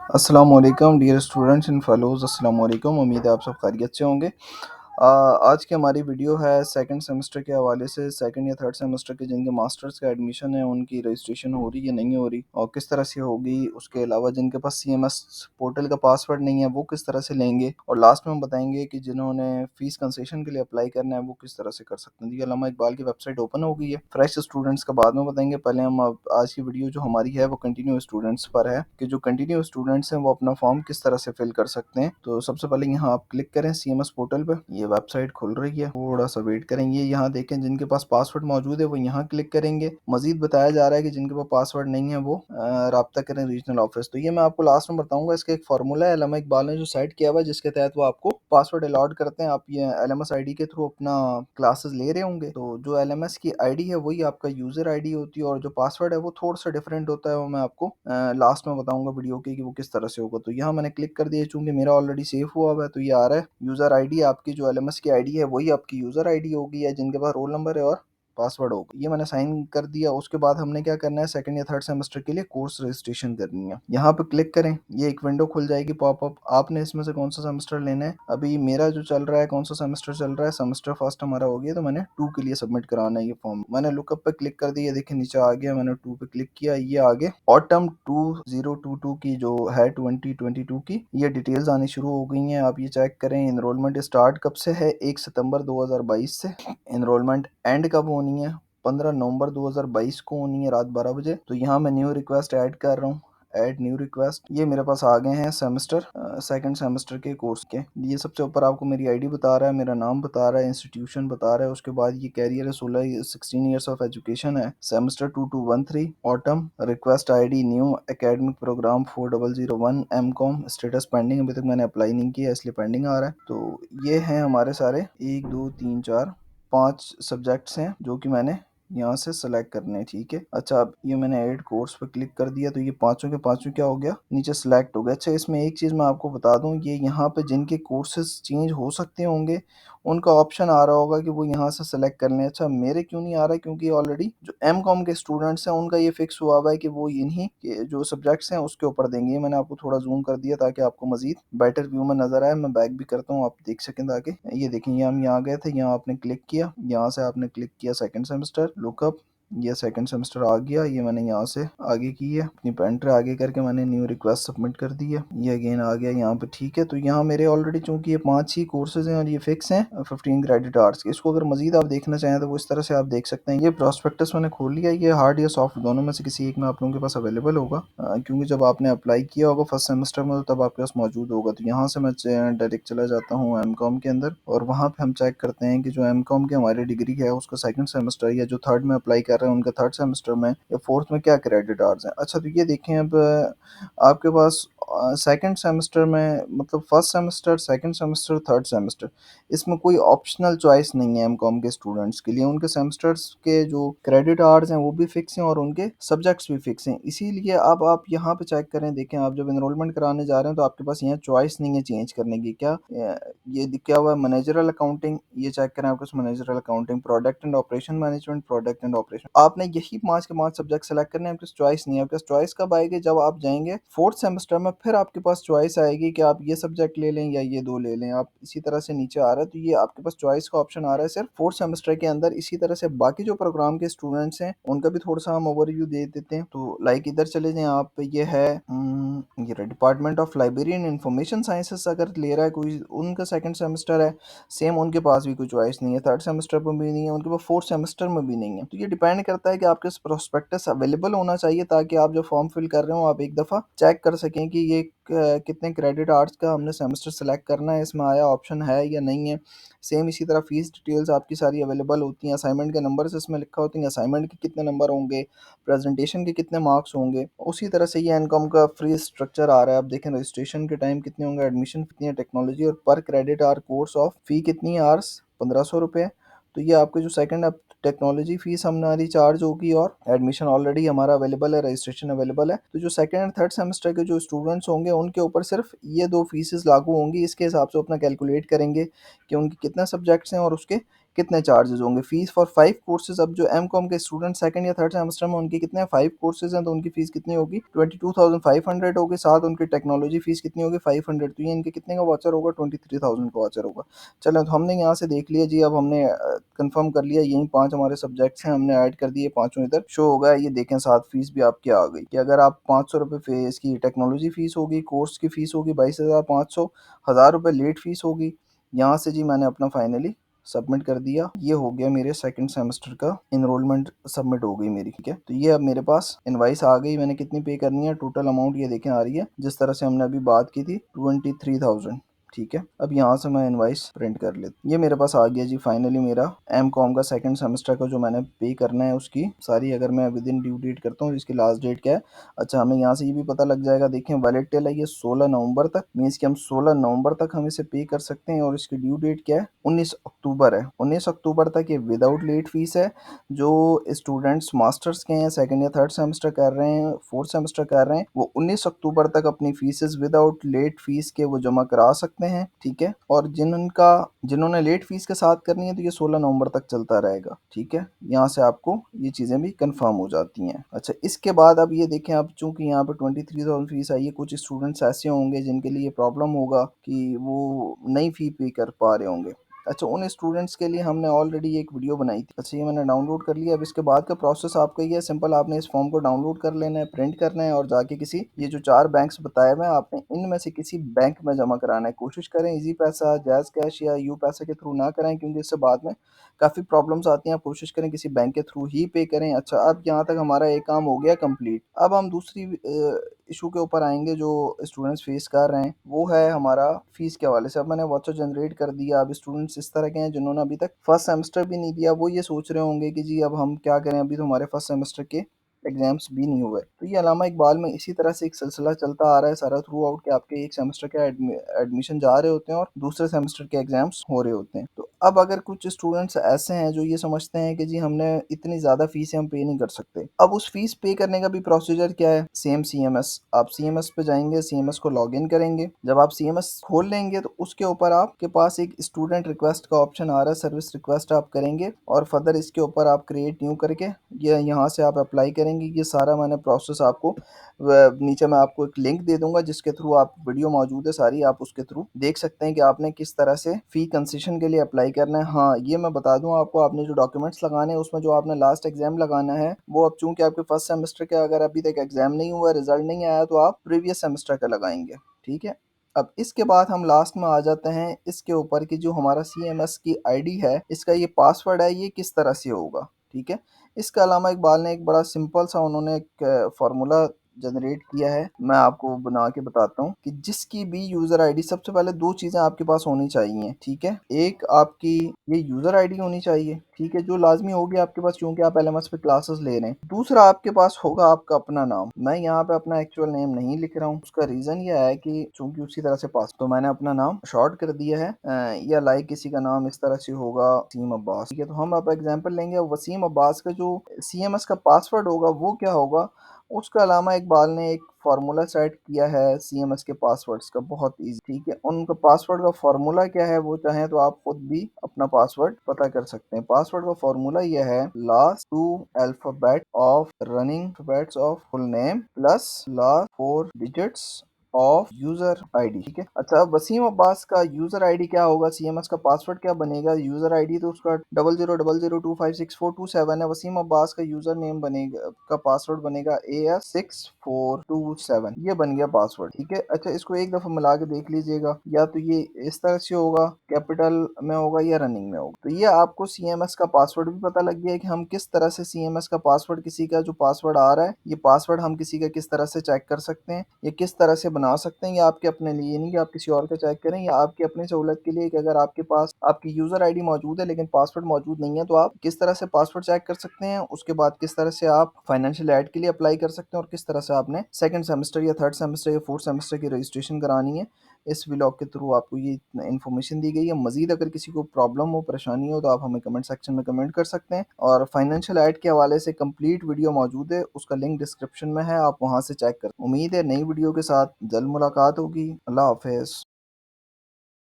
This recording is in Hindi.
अस्सलाम वालेकुम डियर स्टूडेंट्स एंड फेलोज़। अस्सलाम वालेकुम। उम्मीद है आप सब खैरियत से होंगे। आज की हमारी वीडियो है सेकंड सेमेस्टर के हवाले से। सेकंड या थर्ड सेमेस्टर के जिनके मास्टर्स का एडमिशन है उनकी रजिस्ट्रेशन हो रही है नहीं हो रही और किस तरह से होगी। उसके अलावा जिनके पास CMS पोर्टल का पासवर्ड नहीं है वो किस तरह से लेंगे, और लास्ट में हम बताएंगे कि जिन्होंने फ़ीस कंसेशन के लिए अप्लाई करना है वो किस तरह से कर सकते हैं। ये अल्लामा इकबाल की वेबसाइट ओपन हो गई है। फ्रेश स्टूडेंट्स का बाद में बताएंगे। पहले हम अब आज की वीडियो जो हमारी है वो कंटिन्यू स्टूडेंट्स पर है कि जो कंटिन्यू स्टूडेंट्स हैं वो अपना फॉर्म किस तरह से फिल कर सकते हैं। तो सबसे पहले यहाँ आप क्लिक करें CMS पोर्टल पे। ये वेबसाइट खुल रही है, थोड़ा सा वेट करेंगे। यहाँ देखें जिनके पास पासवर्ड मौजूद है वो यहाँ क्लिक करेंगे। मजीद बताया जा रहा है कि जिनके पास पासवर्ड नहीं है वो राब्ता करें रीजनल ऑफिस। तो ये मैं आपको लास्ट में बताऊंगा। इसका एक फार्मूला है अल्लामा इकबाल ने जो सेट किया हुआ है जिसके तहत वो आपको पासवर्ड अलॉट करते हैं। आप ये LMS ID के थ्रू अपना क्लासेस ले रहे होंगे, तो जो LMS की ID है वही आपका यूजर ID होती है, और जो पासवर्ड है वो थोड़ा सा डिफरेंट होता है। वो मैं आपको लास्ट में बताऊंगा वीडियो के कि वो किस तरह से होगा। तो यहाँ मैंने क्लिक कर दिया, चूंकि मेरा ऑलरेडी सेव हुआ हुआ है तो ये आ रहा है यूजर ID। आपकी जो LMS की ID है वही आपकी यूजर ID होगी, या जिनके पास रोल नंबर है और पासवर्ड होगा। ये मैंने साइन कर दिया। उसके बाद हमने क्या करना है, सेकंड या थर्ड सेमेस्टर के लिए कोर्स रजिस्ट्रेशन करनी है। यहाँ पे क्लिक करें, ये एक विंडो खुल जाएगी पॉपअप। आपने इसमें से कौन सा सेमेस्टर लेना है। अभी मेरा जो चल रहा है, कौन सा सेमेस्टर चल रहा है, सेमेस्टर फर्स्ट हमारा हो गया, तो मैंने 2 के लिए सबमिट कराना है ये फॉर्म। मैंने लुकअप पे क्लिक कर दिया, देखिए नीचे आ गया। मैंने 2 पे क्लिक किया, ये आगे ऑटम 2022 की जो है 2022 की ये डिटेल्स आनी शुरू हो गई हैं। आप ये चेक करें। इनरोलमेंट स्टार्ट कब से है, 1 सितंबर 2022 से। इनरोलमेंट एंड कब होनी है, 15 नवंबर 2022 को होनी है रात 12 बजे। तो यहाँ मैं न्यू रिक्वेस्ट ऐड कर रहा हूँ, ऐड न्यू रिक्वेस्ट। ये मेरे पास आ गए हैं सेमेस्टर सेकंड सेमेस्टर के कोर्स के। ये सबसे ऊपर आपको मेरी ID बता रहा है, मेरा नाम बता रहा है, इंस्टीट्यूशन बता रहा है। उसके बाद ये कैरियर है 16 ईयर्स ऑफ एजुकेशन है। Semester 2213 autumn, request ID new academic program 4001 MCOM, status pending. अभी तक मैंने अप्लाई नहीं किया इसलिए पेंडिंग आ रहा है। तो ये हैं हमारे सारे 1 2 3 4 5 सब्जेक्ट्स हैं जो कि मैंने यहाँ से सेलेक्ट करने हैं। ठीक है, अच्छा अब ये मैंने ऐड कोर्स पे क्लिक कर दिया तो ये पांचों के पांचों क्या हो गया, नीचे सेलेक्ट हो गया। अच्छा इसमें एक चीज़ मैं आपको बता दूं, ये यहाँ पे जिनके कोर्सेज चेंज हो सकते होंगे उनका ऑप्शन आ रहा होगा कि वो यहाँ से सेलेक्ट कर लें। अच्छा मेरे क्यों नहीं आ रहा है, क्योंकि ऑलरेडी जो MCOM के स्टूडेंट्स हैं उनका ये फिक्स हुआ हुआ है कि वो इन्हीं के जो सब्जेक्ट्स हैं उसके ऊपर देंगे। ये मैंने आपको थोड़ा जूम कर दिया ताकि आपको मजीद बेटर व्यू में नजर आए। मैं बैक भी करता हूँ, आप देख सकें ताकि ये देखें। ये हम यहाँ गए थे, यहाँ आपने क्लिक किया, यहाँ से आपने क्लिक किया सेकंड सेमेस्टर लुकअप, ये सेकंड सेमेस्टर आ गया। ये मैंने यहाँ से आगे की है, अपनी पेंटर आगे करके मैंने न्यू रिक्वेस्ट सबमिट कर दी है। ये अगेन आ गया यहाँ पे। ठीक है, तो यहाँ मेरे ऑलरेडी चूंकि ये 5 ही कोर्सेज हैं और ये फिक्स हैं 15 क्रेडिट आवर्स के। इसको अगर मजीद आप देखना चाहें तो वो इस तरह से आप देख सकते हैं। ये प्रोस्पेक्टस मैंने खोल लिया। ये हार्ड या सॉफ्ट दोनों में से किसी एक में आप लोगों के पास अवेलेबल होगा, क्योंकि जब आपने अप्लाई किया होगा फर्स्ट सेमेस्टर में तो तब आपके पास मौजूद होगा। तो यहाँ से मैं डायरेक्ट चला जाता हूँ MCOM के अंदर, और वहाँ पे हम चेक करते हैं कि जो MCOM की हमारी डिग्री है उसका सेकंड सेमेस्टर या जो थर्ड में अप्लाई कर रहे हैं उनका थर्ड सेमेस्टर में या फोर्थ में क्या क्रेडिट आवर्स हैं। अच्छा तो ये देखें, अब आपके पास सेकंड सेमेस्टर में, मतलब first semester, second semester, third semester, इसमें कोई ऑप्शनल चॉइस नहीं है MCOM के स्टूडेंट्स के लिए। उनके सेमेस्टर्स के जो क्रेडिट आवर्स हैं वो भी फिक्स हैं और उनके सब्जेक्ट्स भी फिक्स हैं। इसीलिए अब आप यहाँ पे चेक करें, देखें आप जब इनरोलमेंट कराने जा रहे हैं तो आपके पास यहाँ चॉइस नहीं है चेंज करने की। क्या ये क्या हुआ, मैनेजरल अकाउंटिंग, ये चेक करें आपके पास managerial accounting, product and operation management, product and operation. आपने यही 5 के 5 सब्जेक्ट सेलेक्ट करने हैं, आपके पास चॉइस नहीं है। आपके पास चॉइस कब आएगी, जब आप जाएंगे फोर्थ सेमेस्टर में, फिर आपके पास चॉइस आएगी कि आप ये सब्जेक्ट ले लें या ये 2 ले लें। आप इसी तरह से नीचे आ रहा है, तो ये आपके पास चॉइस का ऑप्शन आ रहा है सिर्फ फोर्थ सेमेस्टर के अंदर। इसी तरह से बाकी जो प्रोग्राम के स्टूडेंट्स हैं उनका भी थोड़ा सा हम ओवरव्यू दे देते हैं। तो लाइक इधर चले जाएं आप, ये है ये department of library and information sciences अगर ले रहा है कोई, उनका सेकंड सेमेस्टर है, सेम उनके पास भी कोई चॉइस नहीं है, थर्ड सेमेस्टर में भी नहीं है, उनके पास फोर्थ सेमेस्टर में भी नहीं है। तो ये डिपेंड करता है कि आपके प्रोस्पेक्टस अवेलेबल होना चाहिए ताकि आप जो फॉर्म फिल कर रहे हो आप एक दफ़ा चेक कर सकें कि ये कितने क्रेडिट आवर्स का हमने सेमेस्टर सेलेक्ट करना है, इसमें आया ऑप्शन है या नहीं है। सेम इसी तरह फीस डिटेल्स आपकी सारी अवेलेबल होती हैं। असाइनमेंट के नंबर्स इसमें लिखा होते हैं, असाइनमेंट के कितने नंबर होंगे, प्रेजेंटेशन के कितने मार्क्स होंगे। उसी तरह से ये इनकम का फ्री स्ट्रक्चर आ रहा है। आप देखें रजिस्ट्रेशन के टाइम कितने होंगे, एडमिशन कितनी है, टेक्नोलॉजी और पर क्रेडिट आवर कोर्स ऑफ फी कितनी है, आवर्स 1500 रुपये। तो ये आपके जो सेकंड टेक्नोलॉजी फीस हमारी चार्ज होगी, और एडमिशन ऑलरेडी हमारा अवेलेबल है, रजिस्ट्रेशन अवेलेबल है। तो जो सेकंड एंड थर्ड सेमेस्टर के जो स्टूडेंट्स होंगे उनके ऊपर सिर्फ ये 2 फीसेस लागू होंगी। इसके हिसाब से अपना कैलकुलेट करेंगे कि उनके कितने सब्जेक्ट्स हैं और उसके कितने चार्जेस होंगे। फीस फॉर 5 कोर्सेज, अब जो एमकॉम के स्टूडेंट सेकंड या थर्ड सेमेस्टर में उनके कितने 5 कोर्सेज हैं, तो उनकी फीस कितनी होगी 22,500 होगी। साथ उनकी टेक्नोलॉजी फीस कितनी होगी 500। तो ये इनके कितने का वाचर होगा 23,000 का वाचर होगा। चलो तो हमने यहाँ से देख लिया जी। अब हमने कंफर्म कर लिया यही 5 हमारे सब्जेक्ट्स हैं, हमने ऐड कर दिए, पांचों इधर शो होगा। ये देखें साथ फीस भी आपकी आ गई कि अगर आप 500 रुपये इसकी टेक्नोलॉजी फीस होगी, कोर्स की फीस होगी 22,500, 1000 रुपये लेट फीस होगी। यहाँ से जी मैंने अपना फाइनली सबमिट कर दिया। ये हो गया मेरे सेकंड सेमेस्टर का इनरोलमेंट सबमिट हो गई मेरी, ठीक है। तो ये अब मेरे पास इनवाइस आ गई, मैंने कितनी पे करनी है, टोटल अमाउंट ये देखें आ रही है जिस तरह से हमने अभी बात की थी 23,000, ठीक है। अब यहाँ से मैं इनवाइस प्रिंट कर लेता। ये मेरे पास आ गया जी फाइनली मेरा एम कॉम का सेकंड सेमेस्टर का जो मैंने पे करना है उसकी सारी, अगर मैं विद इन ड्यू डेट करता हूँ इसकी लास्ट डेट क्या है। अच्छा हमें यहाँ से ये भी पता लग जाएगा, देखें वैलिड टिल है ये 16 नवंबर तक, मीन्स कि हम 16 नवंबर तक हम इसे पे कर सकते हैं। और इसकी ड्यू डेट क्या है 19 अक्टूबर है। 19 अक्टूबर तक ये विदाउट लेट फीस है। जो स्टूडेंट्स मास्टर्स के हैं, सेकंड या थर्ड सेमेस्टर कर रहे हैं, फोर्थ सेमेस्टर कर रहे हैं, वो 19 अक्टूबर तक अपनी फीसेस विदाउट लेट फीस के वो जमा करा सकते हैं, ठीक है। और जिन्होंने लेट फीस के साथ करनी है तो ये 16 नवंबर तक चलता रहेगा, ठीक है। यहाँ से आपको ये चीज़ें भी कंफर्म हो जाती हैं। अच्छा इसके बाद अब ये देखें, अब चूंकि यहाँ पे 23,000 फीस आई है, कुछ स्टूडेंट्स ऐसे होंगे जिनके लिए प्रॉब्लम होगा कि वो नई फ़ी पे कर पा रहे होंगे। अच्छा उन स्टूडेंट्स के लिए हमने ऑलरेडी एक वीडियो बनाई थी। अच्छा ये मैंने डाउनलोड कर लिया। अब इसके बाद का प्रोसेस आपका ये है, सिंपल आपने इस फॉर्म को डाउनलोड कर लेना है, प्रिंट करना है और जाके किसी ये जो 4 बैंक्स बताए हुए हैं आपने इनमें से किसी बैंक में जमा कराना है। कोशिश करें इजी पैसा, जैज़ कैश या यू पैसा के थ्रू ना कराएं, क्योंकि इससे बाद में काफ़ी प्रॉब्लम्स आती हैं। आप कोशिश करें किसी बैंक के थ्रू ही पे करें। अच्छा अब यहाँ तक हमारा एक काम हो गया कंप्लीट। अब हम दूसरी इशू के ऊपर आएंगे जो स्टूडेंट्स फेस कर रहे हैं, वो है हमारा फीस के हवाले से। अब मैंने वाउचर जनरेट कर दिया। अब स्टूडेंट्स इस तरह के हैं जिन्होंने अभी तक फर्स्ट सेमेस्टर भी नहीं दिया, वो ये सोच रहे होंगे कि जी अब हम क्या करें, अभी तो हमारे फर्स्ट सेमेस्टर के एग्जाम्स भी नहीं हुए। तो ये अलामा इकबाल में इसी तरह से एक सिलसिला चलता आ रहा है सारा थ्रू आउट कि आपके एक सेमेस्टर के एडमिशन जा रहे होते हैं और दूसरे सेमेस्टर के एग्जाम्स हो रहे होते हैं। तो अब अगर कुछ स्टूडेंट्स ऐसे हैं जो ये समझते हैं कि जी हमने इतनी ज़्यादा फीस हम पे नहीं कर सकते, अब उस फीस पे करने का भी प्रोसीजर क्या है, सेम सीएमएस। आप सीएमएस पे जाएंगे, सीएमएस को लॉग इन करेंगे। जब आप सीएमएस खोल लेंगे तो उसके ऊपर आपके पास एक स्टूडेंट रिक्वेस्ट का ऑप्शन आ रहा है, सर्विस रिक्वेस्ट आप करेंगे और फर्दर इसके ऊपर आप क्रिएट न्यू करके ये यहाँ से आप अप्लाई करेंगे। ये सारा मैंने प्रोसेस आपको नीचे मैं आपको एक लिंक दे दूंगा जिसके थ्रू आप वीडियो मौजूद है सारी, आप उसके थ्रू देख सकते हैं कि आपने किस तरह से फी कंसेशन के लिए अप्लाई करना है। हाँ ये मैं बता दूं आपको, आपने जो डॉक्यूमेंट्स लगाने हैं उसमें जो आपने लास्ट एग्जाम लगाना है वो अब चूंकि आपके फर्स्ट सेमेस्टर के अगर अभी तक एग्जाम नहीं हुआ, रिजल्ट नहीं आया, तो आप प्रीवियस सेमेस्टर का लगाएंगे, ठीक है। अब इसके बाद हम लास्ट में आ जाते हैं इसके ऊपर कि जो हमारा सीएमएस की आईडी है, इसका ये पासवर्ड है, ये किस तरह से होगा, ठीक है। इसका अलामा इकबाल ने एक बड़ा सिंपल सा उन्होंने एक फार्मूला जनरेट किया है, मैं आपको बना के बताता हूँ कि जिसकी भी यूजर आईडी, सबसे पहले दो चीजें आपके पास होनी चाहिए, ठीक है। एक आपकी ये यूजर आईडी होनी चाहिए, ठीक है, जो लाजमी होगी आपके पास क्योंकि आप एलएमएस पे क्लासेस ले रहे हैं। दूसरा आपके पास होगा आपका अपना नाम। मैं यहाँ पे अपना एक्चुअल नेम नहीं लिख रहा हूँ, उसका रीजन ये है कि चूंकि उसी तरह से पास, तो मैंने अपना नाम शॉर्ट कर दिया है। या लाइक किसी का नाम इस तरह से होगा वसीम अब्बास, ठीक है। तो हम अब एग्जाम्पल लेंगे, वसीम अब्बास का जो सीएमएस का पासवर्ड होगा वो क्या होगा, उसका अलामा इकबाल ने एक फार्मूला सेट किया है सीएमएस के पासवर्ड्स का, बहुत इजी, ठीक है। उनका पासवर्ड का फार्मूला क्या है वो चाहें तो आप खुद भी अपना पासवर्ड पता कर सकते हैं। पासवर्ड का फार्मूला यह है last two alphabet of running alphabets of full name plus last four digits of user ID, ठीक है। अच्छा वसीम अब्बास का यूजर आईडी क्या होगा, सीएमएस का पासवर्ड क्या बनेगा, यूजर आईडी तो उसका 0000256427 है। वसीम अब्बास का यूजर नेम बनेगा, का पासवर्ड बनेगा AS6427, ये बन गया पासवर्ड, ठीक है। अच्छा इसको एक दफा मिला के देख लीजिएगा, या तो ये इस तरह से होगा, कैपिटल में होगा या रनिंग में होगा। तो ये आपको सीएमएस का पासवर्ड भी पता लग गया है कि हम किस तरह से सीएमएस का पासवर्ड, किसी का जो पासवर्ड आ रहा है ये पासवर्ड हम किसी का किस तरह से चेक कर सकते हैं, ये किस तरह से बना सकते हैं। ये आपके अपने लिए नहीं कि आप किसी और का चेक करें, या आपकी अपनी सहूलत के लिए कि अगर आपके पास आपकी यूजर आईडी मौजूद है लेकिन पासवर्ड मौजूद नहीं है तो आप किस तरह से पासवर्ड चेक कर सकते हैं। उसके बाद किस तरह से आप फाइनेंशियल एड के लिए अप्लाई कर सकते हैं और किस तरह से आपने सेकंड सेमेस्टर या थर्ड सेमेस्टर या फोर्थ सेमेस्टर की रजिस्ट्रेशन करानी है, इस व्लॉग के थ्रू आपको ये इन्फॉर्मेशन दी गई है। मजीद अगर किसी को प्रॉब्लम हो, परेशानी हो, तो आप हमें कमेंट सेक्शन में कमेंट कर सकते हैं। और फाइनेंशियल एड के हवाले से कंप्लीट वीडियो मौजूद है, उसका लिंक डिस्क्रिप्शन में है, आप वहां से चेक कर। उम्मीद है नई वीडियो के साथ जल्द मुलाकात होगी। अल्लाह हाफिज।